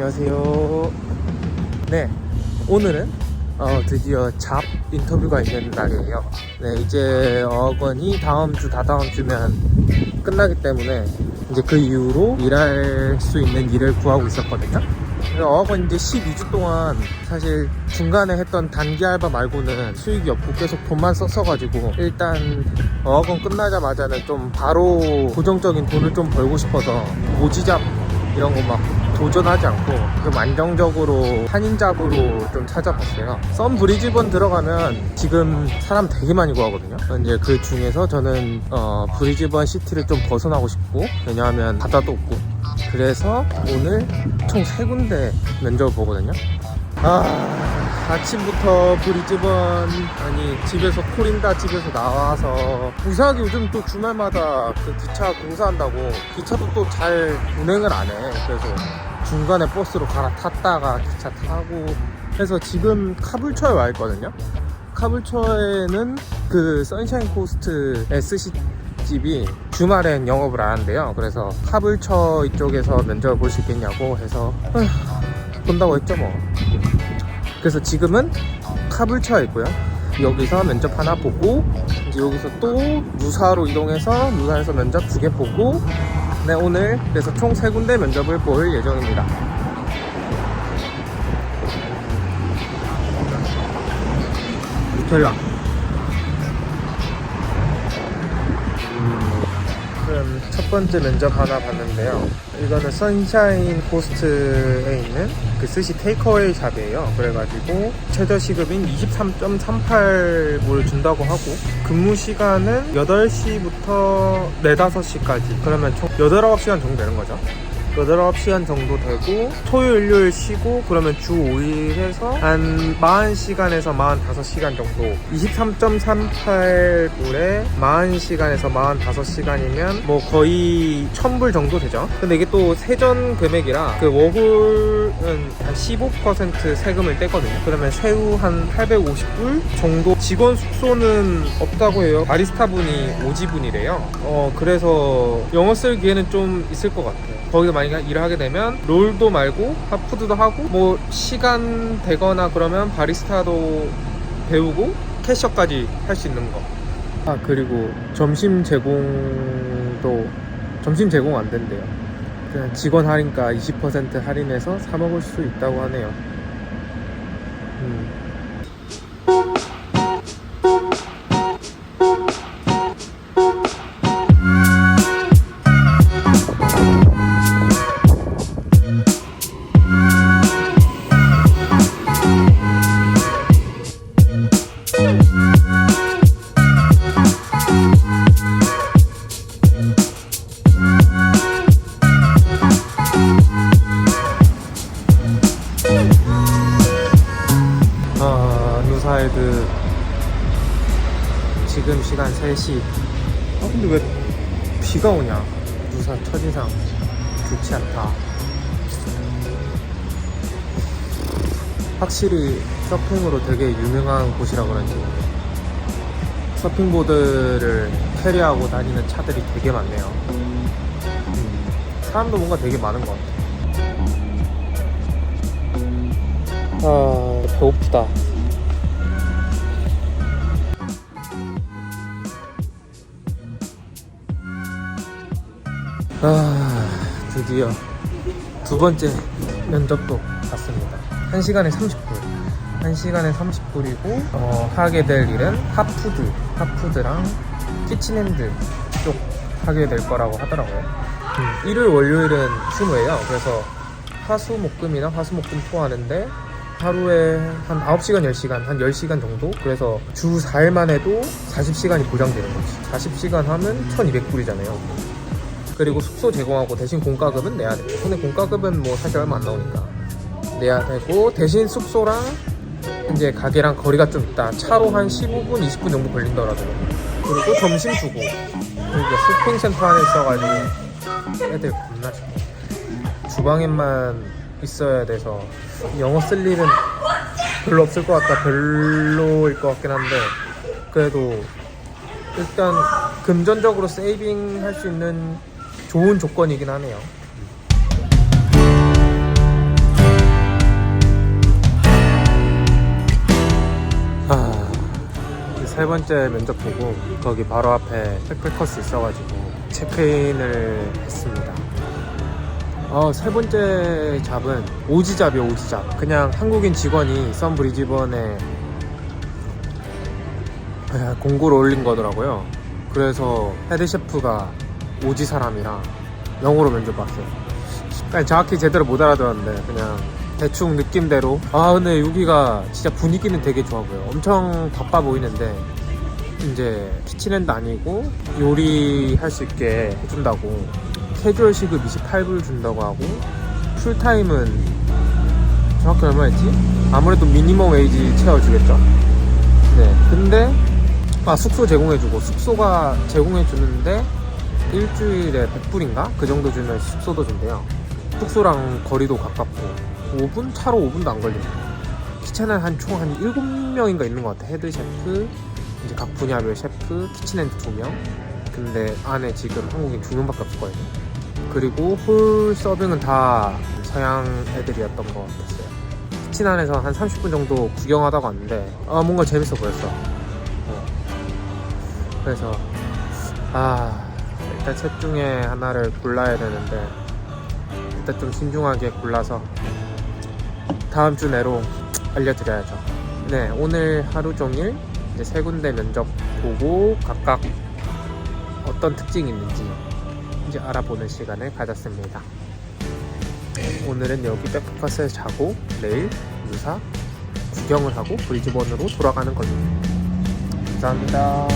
안녕하세요. 네, 오늘은 드디어 잡 인터뷰가 있는 날이에요. 네, 이제 어학원이 다음 주, 다다음 주면 끝나기 때문에 이제 그 이후로 일할 수 있는 일을 구하고 있었거든요. 어학원 이제 12주 동안 사실 중간에 했던 단기 알바 말고는 수익이 없고 계속 돈만 썼어가지고 일단 어학원 끝나자마자는 좀 바로 고정적인 돈을 좀 벌고 싶어서 모지잡 이런 거 막 도전하지 않고 좀 안정적으로 한인잡으로 좀 찾아봤어요. 썬 브리즈번 들어가면 지금 사람 되게 많이 구하거든요. 이제 그 중에서 저는 브리즈번 시티를 좀 벗어나고 싶고, 왜냐하면 바다도 없고, 그래서 오늘 총 3군데 면접을 보거든요. 아침부터 브리즈번 집에서 코린다 집에서 나와서 이상하게 요즘 또 주말마다 그 기차 공사한다고 기차도 또 잘 운행을 안 해. 그래서 중간에 버스로 갈아탔다가 기차 타고 해서 지금 카불처에 와 있거든요. 카불처에는 그 선샤인 코스트 SC 집이 주말엔 영업을 안 한대요. 그래서 카불처 이쪽에서 면접을 볼 수 있겠냐고 해서 본다고 했죠 뭐. 그래서 지금은 카불처에 있고요. 여기서 면접 하나 보고 이제 여기서 또 누사로 이동해서 누사에서 면접 2개 보고, 네, 오늘 그래서 총 3군데 면접을 볼 예정입니다. 누텔라. 그럼 첫 번째 면접 하나 봤는데요. 이거는 선샤인 코스트에 있는 그 스시 테이크어웨이 샵이에요. 그래가지고 최저 시급인 23.38불 준다고 하고, 근무 시간은 8시부터 4, 5시까지. 그러면 총 8, 9시간 정도 되는 거죠. 8, 9시간 정도 되고, 토요일, 일요일 쉬고, 그러면 주 5일 해서 한 40시간에서 45시간 정도. 23.38불에 40시간에서 45시간이면 뭐 거의 1000불 정도 되죠. 근데 이게 또 세전 금액이라 그 워홀은 한 15% 세금을 떼거든요. 그러면 세후 한 850불 정도. 직원 숙소는 없다고 해요. 바리스타 분이 오지분이래요. 그래서 영어 쓸 기회는 좀 있을 것 같아요. 거기서 만약에 일을 하게 되면 롤도 말고 핫푸드도 하고, 뭐 시간 되거나 그러면 바리스타도 배우고 캐셔까지 할 수 있는 거. 그리고 점심 제공 안 된대요. 그냥 직원 할인가 20% 할인해서 사 먹을 수 있다고 하네요. 누사헤드 지금 시간 3시. 근데 왜 비가 오냐. 누사 첫인상 좋지 않다. 확실히 서핑으로 되게 유명한 곳이라 그런지 서핑보드를 캐리하고 다니는 차들이 되게 많네요. 사람도 뭔가 되게 많은 것 같아요. 배고프다. 드디어 2번째 면접도 봤습니다. 1시간에 30불. 1시간에 30불이고, 하게 될 일은 핫푸드랑 키친핸드 쪽 하게 될 거라고 하더라고요. 일요일, 월요일은 휴무예요. 그래서 화수목금이나 화수목금 하는데 하루에 한 9시간, 10시간, 한 10시간 정도? 그래서 주 4일만 해도 40시간이 보장되는 거지. 40시간 하면 1200불이잖아요. 그리고 숙소 제공하고 대신 공과금은 내야 돼요. 근데 공과금은 뭐 사실 얼마 안 나오니까 내야 되고, 대신 숙소랑 이제 가게랑 거리가 좀 있다. 차로 한 15분, 20분 정도 걸린더라고요. 그리고 점심 주고, 그리고 쇼핑센터 안에 있어가지고 애들 겁나 싶어. 주방에만 있어야 돼서 영어 쓸 일은 별로 없을 것 같다. 별로일 것 같긴 한데, 그래도 일단 금전적으로 세이빙 할 수 있는 좋은 조건이긴 하네요. 세 번째 면접 보고 거기 바로 앞에 백패커스 있어가지고 체크인을 했습니다. 세 번째 잡은 오지잡이요, 오지잡. 그냥 한국인 직원이 썬브리즈번에 공고를 올린 거더라고요. 그래서 헤드셰프가 오지 사람이라 영어로 면접 봤어요. 그냥 정확히 제대로 못 알아들었는데 그냥 대충 느낌대로. 근데 여기가 진짜 분위기는 되게 좋아 보여요. 엄청 바빠 보이는데 이제 키친핸드 아니고 요리할 수 있게 해준다고. 캐주얼 시급 28불 준다고 하고 풀타임은 정확히 얼마였지? 아무래도 미니멈 웨이지 채워주겠죠? 네, 근데 숙소 제공해주고, 숙소가 제공해주는데 일주일에 100불인가? 그 정도 주면 숙소도 준대요. 숙소랑 거리도 가깝고 5분? 차로 5분도 안 걸립니다. 키친은 총 한 7명인가 있는 것 같아. 헤드 셰프, 이제 각 분야별 셰프, 키친핸드 2명. 근데 안에 지금 한국인 2명밖에 없거든요. 그리고 홀 서빙은 다 서양 애들이었던 것 같았어요. 키친 안에서 한 30분 정도 구경하다가 왔는데 뭔가 재밌어 보였어. 그래서 일단 셋 중에 하나를 골라야 되는데 일단 좀 신중하게 골라서 다음 주 내로 알려드려야죠. 네, 오늘 하루 종일 이제 세 군데 면접 보고 각각 어떤 특징이 있는지 이제 알아보는 시간을 가졌습니다. 오늘은 여기 백패커스에서 자고 내일 유사 구경을 하고 브리즈번으로 돌아가는 걸로. 감사합니다.